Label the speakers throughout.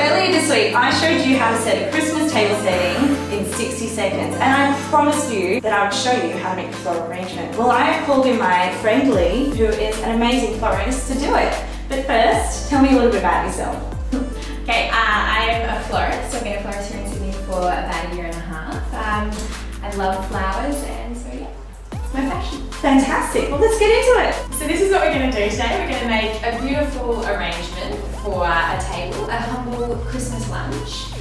Speaker 1: earlier this week I showed you how to set a Christmas table setting in 60 seconds, and I promised you that I would show you how to make the floral arrangement. Well, I called in my friend Lee, who is an amazing florist, to do it. But first, tell me a little bit about yourself.
Speaker 2: Okay, I'm a florist. I've been a florist here in Sydney for about 1.5 years. I love flowers, and so yeah, it's my passion.
Speaker 1: Fantastic. Well, let's get into it.
Speaker 2: So this is what we're going to do today. We're going to make a beautiful arrangement for a table, a humble Christmas lunch.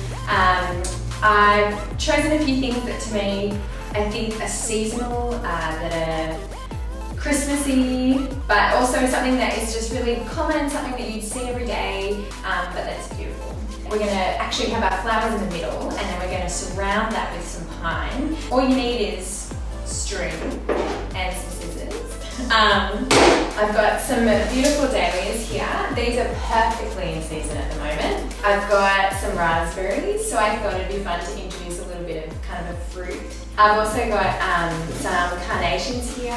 Speaker 2: I've chosen a few things that to me I think are seasonal, that are Christmassy, but also something that is just really common, something that you'd see every day, but that's beautiful. We're going to actually have our flowers in the middle, and then we're going to surround that with some pine. All you need is string and some scissors. I've got some beautiful dahlias here. These are perfectly in season at the moment. I've got some raspberries, so I thought it'd be fun to introduce a little bit of kind of a fruit. I've also got some carnations here,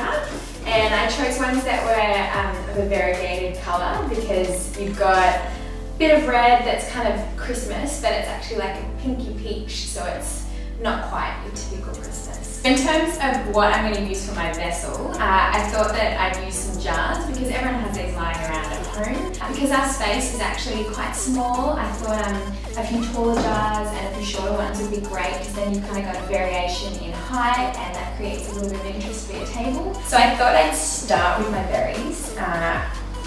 Speaker 2: and I chose ones that were of a variegated colour because you've got a bit of red that's kind of Christmas, but it's actually like a pinky peach, so it's not quite your typical Christmas. In terms of what I'm going to use for my vessel, I thought that I'd use some jars because everyone has these lying around at home. Because our space is actually quite small, I thought a few taller jars and a few shorter ones would be great because then you've kind of got a variation in height and that creates a little bit of interest for your table. So I thought I'd start with my berries.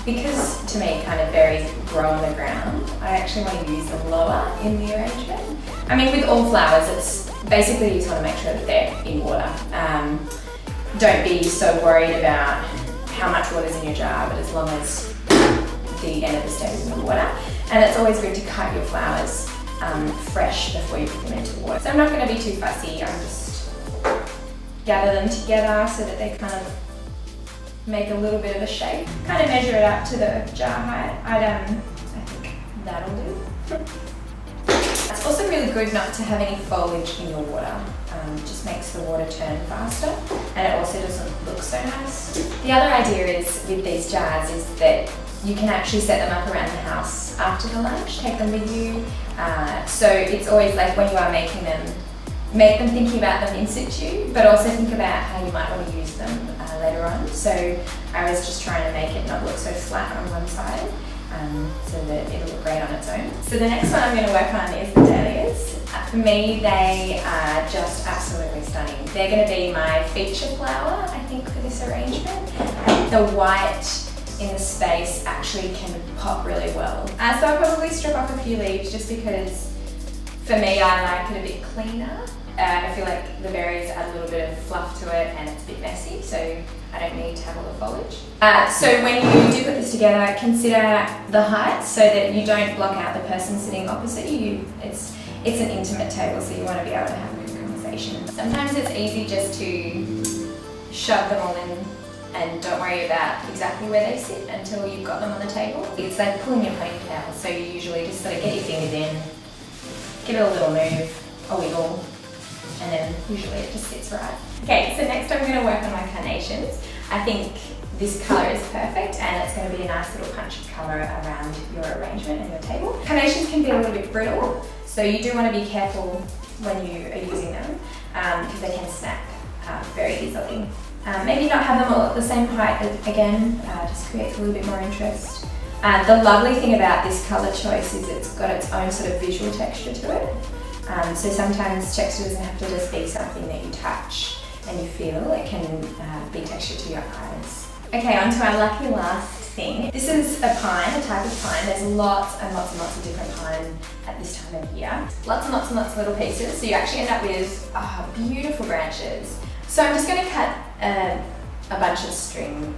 Speaker 2: Because to me kind of berries grow on the ground, I actually want to use them lower in the arrangement. I mean, with all flowers, it's basically you just want to make sure that they're in water. Don't be so worried about how much water is in your jar, but as long as the end of the stem is in the water. And it's always good to cut your flowers fresh before you put them into water. So I'm not going to be too fussy, I'm just gather them together so that they kind of make a little bit of a shape. Kind of measure it up to the jar height. I think that'll do. It's also really good not to have any foliage in your water. It just makes the water turn faster, and it also doesn't look so nice. The other idea is with these jars is that you can actually set them up around the house after the lunch, take them with you. So it's always like when you are making them, make them thinking about them in situ, but also think about how you might want to use them later on. So I was just trying to make it not look so flat on one side, so that it'll look great on its own. So the next one I'm going to work on is the dahlias. For me, they are just absolutely stunning. They're going to be my feature flower, I think, for this arrangement. The white in the space actually can pop really well. So I'll probably strip off a few leaves just because for me I like it a bit cleaner. I feel like the berries add a little bit of fluff to it and it's a bit messy, so I don't need to have all the foliage. So when you do put this together, consider the height so that you don't block out the person sitting opposite you. It's an intimate table, so you want to be able to have a good conversation. Sometimes it's easy just to shove them all in and don't worry about exactly where they sit until you've got them on the table. It's like pulling your ponytail, so you usually just sort of get your fingers in, give it a little move, a wiggle, and then usually it just sits right. Okay, so next I'm going to work on my carnations. I think this colour is perfect and it's going to be a nice little punch of colour around your arrangement and your table. Carnations can be a little bit brittle, so you do want to be careful when you are using them because they can snap very easily. Maybe not have them all at the same height again, just creates a little bit more interest. The lovely thing about this colour choice is it's got its own sort of visual texture to it. So sometimes texture doesn't have to just be something that you touch and you feel, it can be texture to your eyes. Okay, on to our lucky last thing. This is a pine, a type of pine. There's lots and lots and lots of different pine at this time of year. Lots and lots and lots of little pieces, so you actually end up with beautiful branches. So I'm just going to cut a bunch of string.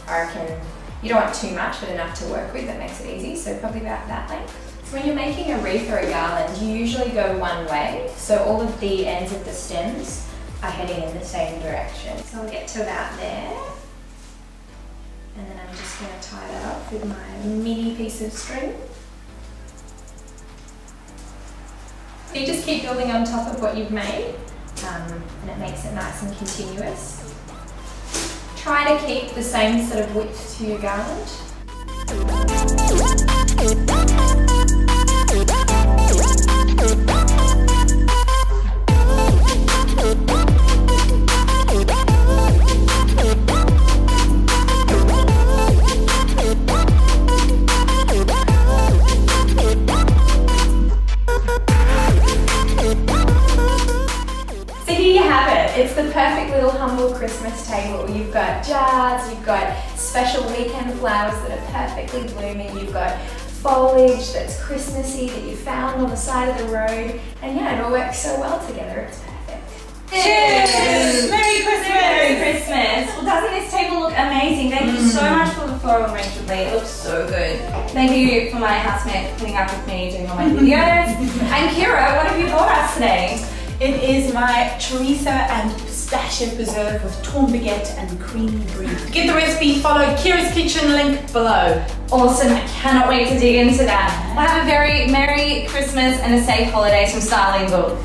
Speaker 2: I reckon you don't want too much, but enough to work with that makes it easy, so probably about that length. So when you're making a wreath or a garland, you usually go one way, so all of the ends of the stems are heading in the same direction. So I'll get to about there, and then I'm just going to tie that up with my mini piece of string. So you just keep building on top of what you've made, and it makes it nice and continuous. Try to keep the same sort of width to your garland. flowers, you've got special weekend flowers that are perfectly blooming, you've got foliage that's Christmassy that you found on the side of the road, and yeah, it all works so well together, it's perfect.
Speaker 1: Cheers! Merry Christmas! Merry Christmas! Well, doesn't this table look amazing? Thank you so much for the floral arrangement, Lee. It looks so good. Thank you for my housemate putting up with me doing all my videos. And Kira, what have you brought us today?
Speaker 3: It is my chorizo and pistachio preserve with torn baguette and creamy brie. To get the recipe, follow Kira's Kitchen link below.
Speaker 1: Awesome, I cannot wait to dig into that. Well, have a very Merry Christmas and a safe holidays from Starling Book.